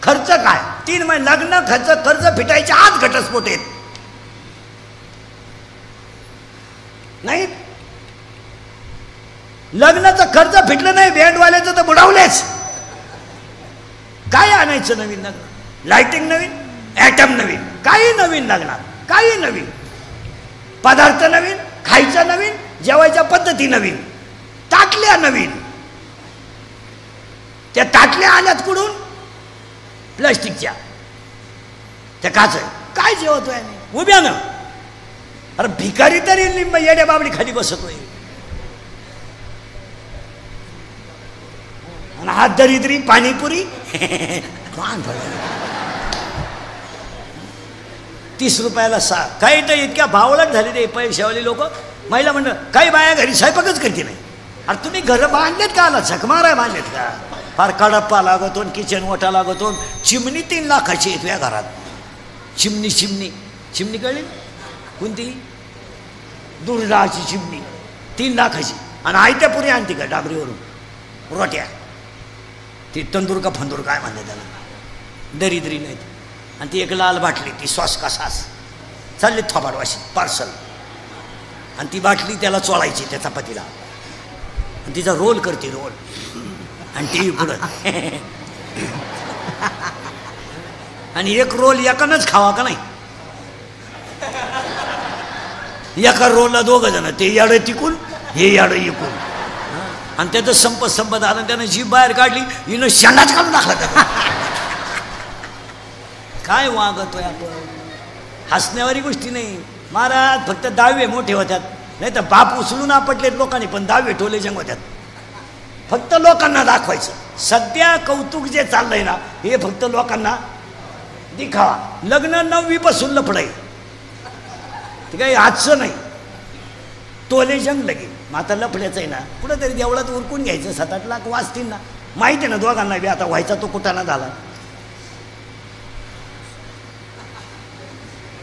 खर्च काय 3 महिने लग्न कर्ज फिटायचे आज घटस्फोट आहेत नाही. लग्नाचं खर्च फिटलं नाही, बँडवाल्याचं तर बुडवलेच. काय आणायचं नवीन लग्न? लाइटिंग नवीन, ॲटम नवीन, काही नवीन लागणार, काही नवीन पदार्थ नवीन, खायचं नवीन, जेवायच्या पद्धती नवीन, ताटल्या नवीन. त्या ताटल्या आल्यात कुठून? प्लास्टिकच्या. त्या काच काय जेवतोय उभ्यानं? अरे भिकारी तरी येड्या बाबडी खाली बसतोय आणि हात दरिद्री पाणीपुरी 30 रुपयाला 6. काही तर इतक्या भावलट झाले ते पैशावाली लोक. महिला म्हणलं काही बाया घरी स्वयंपाकच करते नाही. अरे तुम्ही घर बांधलेत का? आला झकमारा बांधलेत का? फार कडप्पा लागतो, किचन ओटा लागतो. चिमणी 3 लाखाची येतो या घरात. चिमणी कळली कोणती? दुर्डाची चिमणी 3 लाखाची. आणि आयत्या पुरी आणते का डाबरीवरून रोट्या? ती तंदूर का फंदूर काय म्हणते त्याला, दरिद्री नाही. आणि ती एक लाल बाटली, ती सॉस का सास चालली थोबाडवाशी पार्सल. आणि ती बाटली त्याला चोळायची त्या चपातीला. आणि तिचा रोल करते रोल. आणि टी व्ही पुढं. आणि एक रोल एकानंच खावा का नाही? एका रोलला 2 जण, ते याडं तिकून हे याडं इकून. आणि त्याचं संपत आलं. त्यानं जीभ बाहेर काढली, हिनं शेंडाच काढून टाकला त्याचा. काय वागतोय आपण? हसण्यावारी गोष्टी नाही महाराज. फक्त दावे मोठे होत्यात, नाही तर बाप उचलून आपटलेत लोकांनी, पण दावे टोले जंग होत्यात. फक्त लोकांना दाखवायचं. सध्या कौतुक जे चाललंय ना, हे फक्त लोकांना दिखावा. लग्न 9वी पासून लफडाई, ते काही आजचं नाही. टोले जंग लगे. मग आता लफड्याचं आहे ना, कुठंतरी देवळात उरकून घ्यायचं. 7-8 लाख वाचतील ना. माहिती आहे ना दोघांना बी आता व्हायचा तो कुठाना झाला.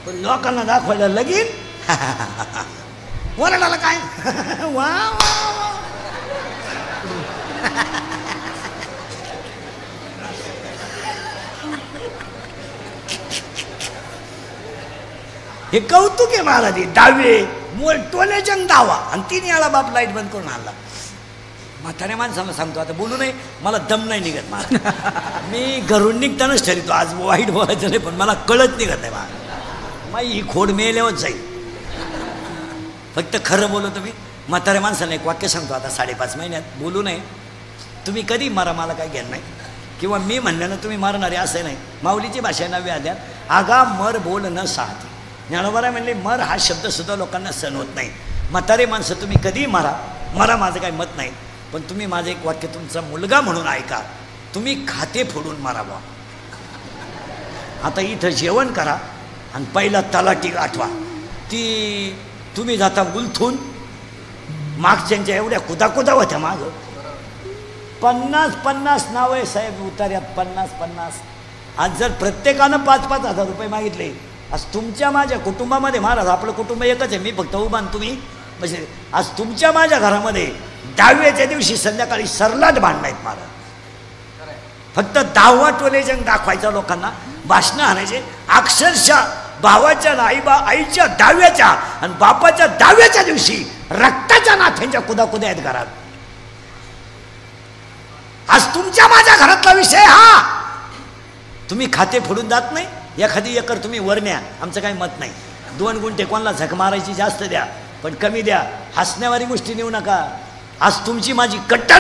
पण लोकांना दाखवायला लगीन वरडाला काय वा हे कौतुक आहे महाराज. डावे टोले जंग दावा. आणि 3 वेळा बाप लाईट बंद करून आणला. म्हाताऱ्या माणसाला सांगतो आता बोलू नये, मला दम नाही निघत महाराज. मी घरून निघतानाच ठरवतो आज वाईट बोलायचं नाही, पण मला कळत निघत नाही महाराज. माई ही खोड मेल्यावर जाईल. फक्त खरं बोलतो मी. म्हाताऱ्या माणसाला एक वाक्य सांगतो आता 5.5 महिन्यात बोलू नये. तुम्ही कधी मारा, मला काय घेणं नाही. किंवा मी म्हणल्यानं तुम्ही मारणारे असं नाही. माऊलीची भाषा नव्या आद्यात आगा मर बोल न साहते. ज्ञानोबाराय म्हणले मर हा शब्दसुद्धा लोकांना सहन होत नाही. म्हातारे माणसं तुम्ही कधी मारा, माझं काही मत नाही. पण तुम्ही माझं एक वाक्य तुमचा मुलगा म्हणून ऐका. तुम्ही खाते फोडून मारावा. आता इथं जेवण करा आणि पहिला तलाठी आठवा. ती तुम्ही जाता उलथून मागच्यांच्या एवढ्या कुदाकुदा होत्या माग. 50 नाव आहे साहेब उतार्यात. 50. आज जर प्रत्येकानं 5-5 हजार रुपये मागितले, आज तुमच्या माझ्या कुटुंबामध्ये महाराज आपलं कुटुंब एकच आहे. मी फक्त उभा तुम्ही म्हणजे आज तुमच्या माझ्या घरामध्ये 10व्याच्या दिवशी संध्याकाळी सरलाट भांडण आहेत महाराज. फक्त 10वा टोले जंग दाखवायचा लोकांना. भाषणं आणायचे अक्षरशः भावाच्या आईच्या 10व्याच्या आणि बापाच्या 10व्याच्या दिवशी रक्ताच्या नाथ्यांच्या कुदाकुद्या आहेत घरात. आज तुमच्या माझ्या घरातला विषय हा. तुम्ही खाते फोडून जात नाही. एखादी एकर तुम्ही वर न्या, आमचं काही मत नाही. 2 गुंठे कोणाला झक मारायची जास्त द्या, पण कमी द्या. हसण्यावारी गोष्टी नेऊ नका. आज तुमची माझी कट्टर